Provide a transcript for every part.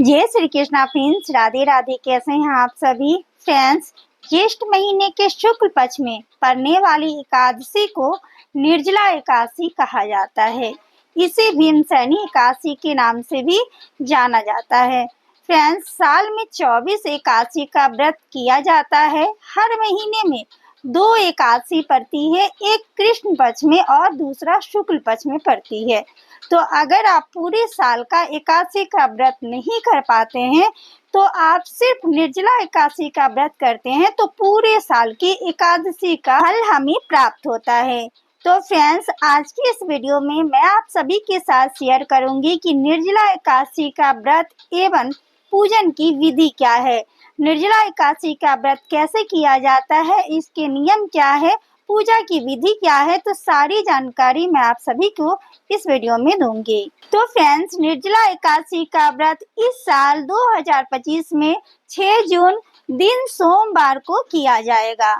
जय श्री कृष्णा फ्रेंड्स, राधे राधे। कैसे हैं आप सभी फ्रेंड्स। ज्येष्ठ महीने के शुक्ल पक्ष में पड़ने वाली एकादशी को निर्जला एकादशी कहा जाता है। इसे भीमसेनी एकादशी के नाम से भी जाना जाता है। फ्रेंड्स, साल में 24 एकादशी का व्रत किया जाता है। हर महीने में 2 एकादशी पड़ती है, एक कृष्ण पक्ष में और दूसरा शुक्ल पक्ष में पड़ती है। तो अगर आप पूरे साल का एकादशी का व्रत नहीं कर पाते हैं तो आप सिर्फ निर्जला एकादशी का व्रत करते हैं तो पूरे साल की एकादशी का फल हमें प्राप्त होता है। तो फ्रेंड्स, आज की इस वीडियो में मैं आप सभी के साथ शेयर करूंगी कि निर्जला एकादशी का व्रत एवं पूजन की विधि क्या है, निर्जला एकादशी का व्रत कैसे किया जाता है, इसके नियम क्या है, पूजा की विधि क्या है, तो सारी जानकारी मैं आप सभी को इस वीडियो में दूंगी। तो फ्रेंड्स, निर्जला एकादशी का व्रत इस साल 2025 में 6 जून दिन सोमवार को किया जाएगा।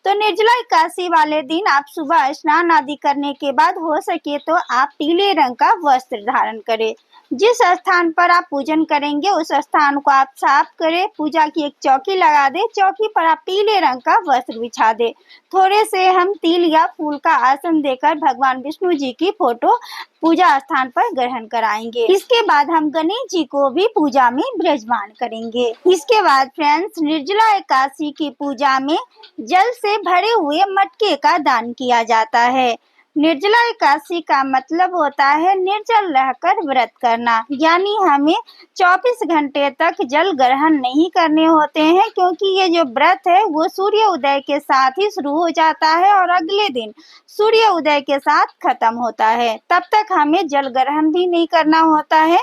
तो निर्जला एकादशी वाले दिन आप सुबह स्नान आदि करने के बाद हो सके तो आप पीले रंग का वस्त्र धारण करें। जिस स्थान पर आप पूजन करेंगे उस स्थान को आप साफ करें, पूजा की एक चौकी लगा दे, चौकी पर आप पीले रंग का वस्त्र बिछा दे। थोड़े से हम तिल या फूल का आसन देकर भगवान विष्णु जी की फोटो पूजा स्थान पर ग्रहण कराएंगे। इसके बाद हम गणेश जी को भी पूजा में विराजमान करेंगे। इसके बाद फ्रेंड्स, निर्जला एकादशी की पूजा में जल से भरे हुए मटके का दान किया जाता है। निर्जला एकादशी का मतलब होता है निर्जल रहकर व्रत करना, यानी हमें 24 घंटे तक जल ग्रहण नहीं करने होते हैं, क्योंकि ये जो व्रत है वो सूर्य उदय के साथ ही शुरू हो जाता है और अगले दिन सूर्य उदय के साथ खत्म होता है। तब तक हमें जल ग्रहण भी नहीं करना होता है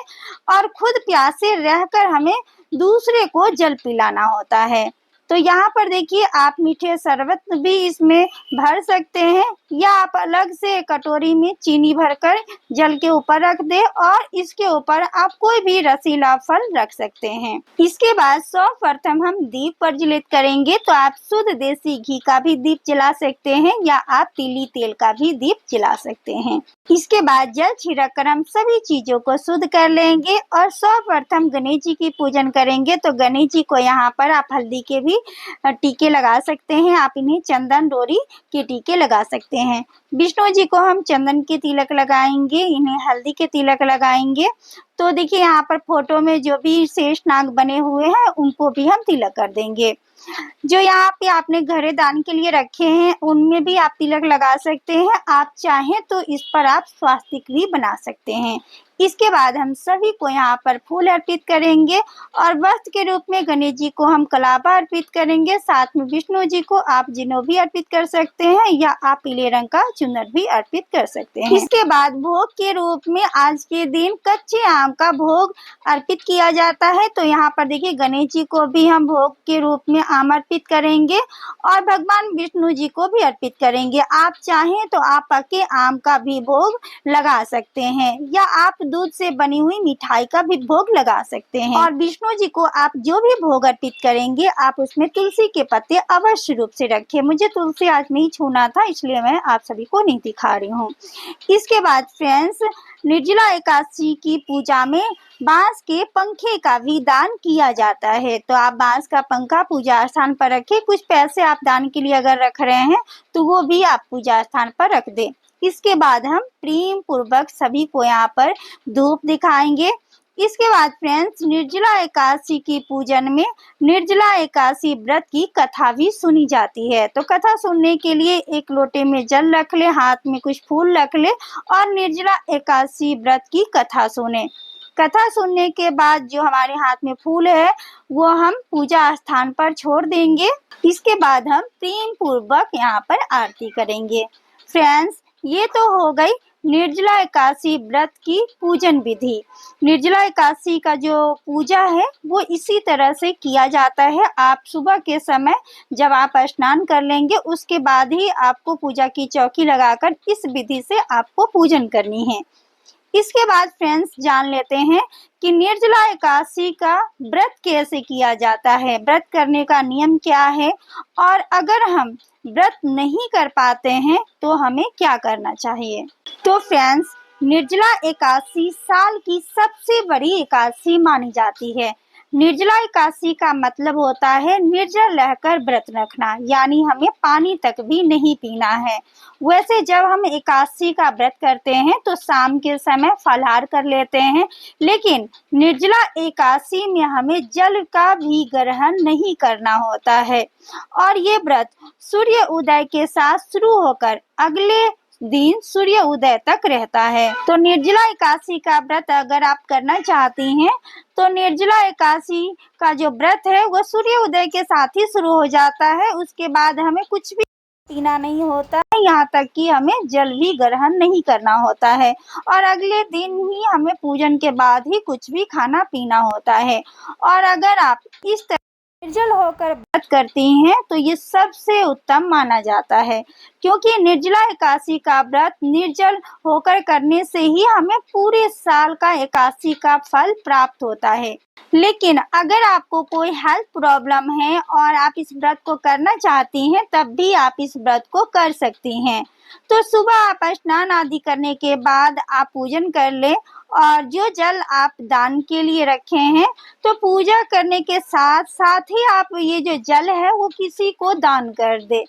और खुद प्यासे रहकर हमें दूसरे को जल पिलाना होता है। तो यहाँ पर देखिए, आप मीठे शरबत भी इसमें भर सकते हैं या आप अलग से कटोरी में चीनी भरकर जल के ऊपर रख दे और इसके ऊपर आप कोई भी रसीला फल रख सकते हैं। इसके बाद सर्वप्रथम हम दीप प्रज्वलित करेंगे। तो आप शुद्ध देसी घी का भी दीप जला सकते हैं या आप तिली तेल का भी दीप जला सकते हैं। इसके बाद जल छिड़क कर हम सभी चीजों को शुद्ध कर लेंगे और सर्वप्रथम गणेश जी की पूजन करेंगे। तो गणेश जी को यहाँ पर आप हल्दी के भी टीके लगा सकते हैं, आप इन्हें चंदन डोरी के टीके लगा सकते हैं। विष्णु जी को हम चंदन के तिलक लगाएंगे, इन्हें हल्दी के तिलक लगाएंगे। तो देखिए, यहाँ पर फोटो में जो भी शेष नाग बने हुए हैं उनको भी हम तिलक कर देंगे। जो यहाँ पे आपने घरे दान के लिए रखे हैं उनमें भी आप तिलक लगा सकते हैं। आप चाहें तो इस पर आप स्वास्तिक भी बना सकते हैं। इसके बाद हम सभी को यहाँ पर फूल अर्पित करेंगे और वस्त्र के रूप में गणेश जी को हम कलावा अर्पित करेंगे। साथ में विष्णु जी को आप जिनो भी अर्पित कर सकते हैं या आप पीले रंग का चुनर भी अर्पित कर सकते हैं। इसके बाद भोग के रूप में आज के दिन कच्चे आम का भोग अर्पित किया जाता है। तो यहाँ पर देखिए, गणेश जी को भी हम भोग के रूप में आम अर्पित करेंगे और भगवान विष्णु जी को भी अर्पित करेंगे। आप चाहें तो आप पके आम का भी भोग लगा सकते हैं या आप दूध से बनी हुई मिठाई का भी भोग लगा सकते हैं। और विष्णु जी को आप जो भी भोग अर्पित करेंगे आप उसमें तुलसी के पत्ते अवश्य रूप से रखें। मुझे तुलसी आज नहीं छूना था इसलिए मैं आप सभी को नहीं दिखा रही हूँ। इसके बाद फ्रेंड्स, निर्जला एकादशी की पूजा में बांस के पंखे का भी दान किया जाता है। तो आप बांस का पंखा पूजा स्थान पर रखें। कुछ पैसे आप दान के लिए अगर रख रहे हैं तो वो भी आप पूजा स्थान पर रख दें। इसके बाद हम प्रेम पूर्वक सभी को यहाँ पर धूप दिखाएंगे। इसके बाद फ्रेंड्स, निर्जला एकादशी की पूजन में निर्जला एकादशी व्रत की कथा भी सुनी जाती है। तो कथा सुनने के लिए एक लोटे में जल रख ले, हाथ में कुछ फूल रख ले और निर्जला एकादशी व्रत की कथा सुने। कथा सुनने के बाद जो हमारे हाथ में फूल है वो हम पूजा स्थान पर छोड़ देंगे। इसके बाद हम प्रेम पूर्वक यहाँ पर आरती करेंगे। फ्रेंड्स, ये तो हो गई निर्जला एकादशी व्रत की पूजन विधि। निर्जला एकादशी का जो पूजा है वो इसी तरह से किया जाता है। आप सुबह के समय जब आप स्नान कर लेंगे उसके बाद ही आपको पूजा की चौकी लगाकर इस विधि से आपको पूजन करनी है। इसके बाद फ्रेंड्स, जान लेते हैं कि निर्जला एकादशी का व्रत कैसे किया जाता है, व्रत करने का नियम क्या है और अगर हम व्रत नहीं कर पाते हैं तो हमें क्या करना चाहिए। तो फ्रेंड्स, निर्जला एकादशी साल की सबसे बड़ी एकादशी मानी जाती है। निर्जला एकादशी का मतलब होता है निर्जल रहकर व्रत रखना, यानी हमें पानी तक भी नहीं पीना है। वैसे जब हम एकादशी का व्रत करते हैं तो शाम के समय फलाहार कर लेते हैं, लेकिन निर्जला एकादशी में हमें जल का भी ग्रहण नहीं करना होता है और ये व्रत सूर्य उदय के साथ शुरू होकर अगले दिन सूर्य उदय तक रहता है। तो निर्जला एकादशी का व्रत अगर आप करना चाहती हैं तो निर्जला एकादशी का जो व्रत है वो सूर्य उदय के साथ ही शुरू हो जाता है। उसके बाद हमें कुछ भी पीना नहीं होता है, यहाँ तक कि हमें जल भी ग्रहण नहीं करना होता है और अगले दिन ही हमें पूजन के बाद ही कुछ भी खाना पीना होता है। और अगर आप इस तरह निर्जल होकर व्रत करती हैं तो ये सबसे उत्तम माना जाता है, क्योंकि निर्जला एकादशी का व्रत निर्जल होकर करने से ही हमें पूरे साल का एकादशी का फल प्राप्त होता है। लेकिन अगर आपको कोई हेल्थ प्रॉब्लम है और आप इस व्रत को करना चाहती हैं तब भी आप इस व्रत को कर सकती हैं। तो सुबह आप स्नान आदि करने के बाद आप पूजन कर लें और जो जल आप दान के लिए रखे हैं तो पूजा करने के साथ साथ ही आप ये जो जल है वो किसी को दान कर दे।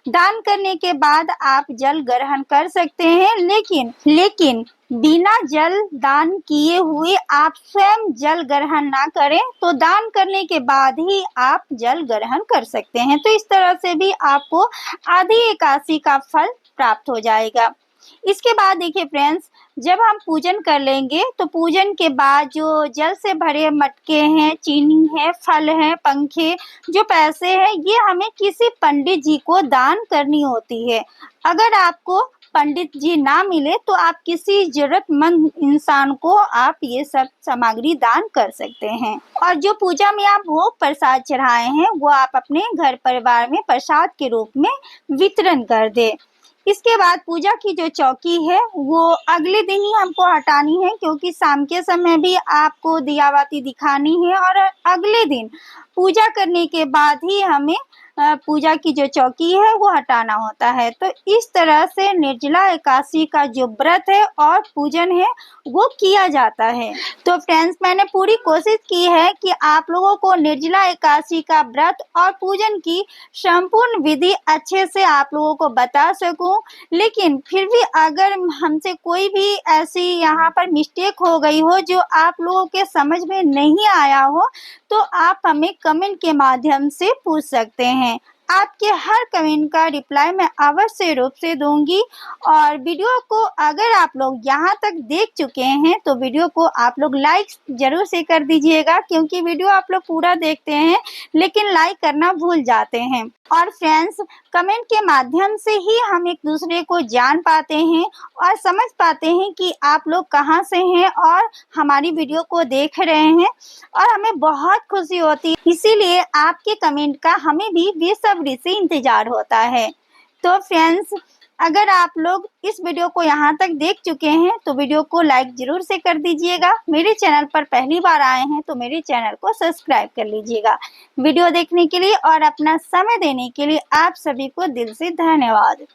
दान करने के बाद आप जल ग्रहण कर सकते हैं, लेकिन बिना जल दान किए हुए आप स्वयं जल ग्रहण ना करें तो दान करने के बाद ही आप जल ग्रहण कर सकते हैं। तो इस तरह से भी आपको आधी एकादशी का फल प्राप्त हो जाएगा। इसके बाद देखिए फ्रेंड्स, जब हम पूजन कर लेंगे तो पूजन के बाद जो जल से भरे मटके हैं, चीनी है, फल है, पंखे, जो पैसे हैं, ये हमें किसी पंडित जी को दान करनी होती है। अगर आपको पंडित जी ना मिले तो आप किसी जरूरतमंद इंसान को आप ये सब सामग्री दान कर सकते हैं। और जो पूजा में आप भोग प्रसाद चढ़ाए हैं वो आप अपने घर परिवार में प्रसाद के रूप में वितरण कर दे। इसके बाद पूजा की जो चौकी है वो अगले दिन ही हमको हटानी है, क्योंकि शाम के समय भी आपको दिया बाती दिखानी है और अगले दिन पूजा करने के बाद ही हमें पूजा की जो चौकी है वो हटाना होता है। तो इस तरह से निर्जला एकादशी का जो व्रत है और पूजन है वो किया जाता है। तो फ्रेंड्स, मैंने पूरी कोशिश की है कि आप लोगों को निर्जला एकादशी का व्रत और पूजन की संपूर्ण विधि अच्छे से आप लोगों को बता सकूं, लेकिन फिर भी अगर हमसे कोई भी ऐसी यहाँ पर मिस्टेक हो गई हो जो आप लोगों के समझ में नहीं आया हो तो आप हमें कमेंट के माध्यम से पूछ सकते हैं। आपके हर कमेंट का रिप्लाई मैं अवश्य रूप से दूंगी। और वीडियो को अगर आप लोग यहाँ तक देख चुके हैं तो वीडियो को आप लोग लाइक जरूर से कर दीजिएगा, क्योंकि वीडियो आप लोग पूरा देखते हैं लेकिन लाइक करना भूल जाते हैं। और फ्रेंड्स, कमेंट के माध्यम से ही हम एक दूसरे को जान पाते हैं और समझ पाते हैं कि आप लोग कहाँ से हैं और हमारी वीडियो को देख रहे हैं, और हमें बहुत खुशी होती है। इसीलिए आपके कमेंट का हमें भी बेसब्री से इंतजार होता है। तो फ्रेंड्स, अगर आप लोग इस वीडियो को यहाँ तक देख चुके हैं तो वीडियो को लाइक जरूर से कर दीजिएगा। मेरे चैनल पर पहली बार आए हैं तो मेरे चैनल को सब्सक्राइब कर लीजिएगा। वीडियो देखने के लिए और अपना समय देने के लिए आप सभी को दिल से धन्यवाद।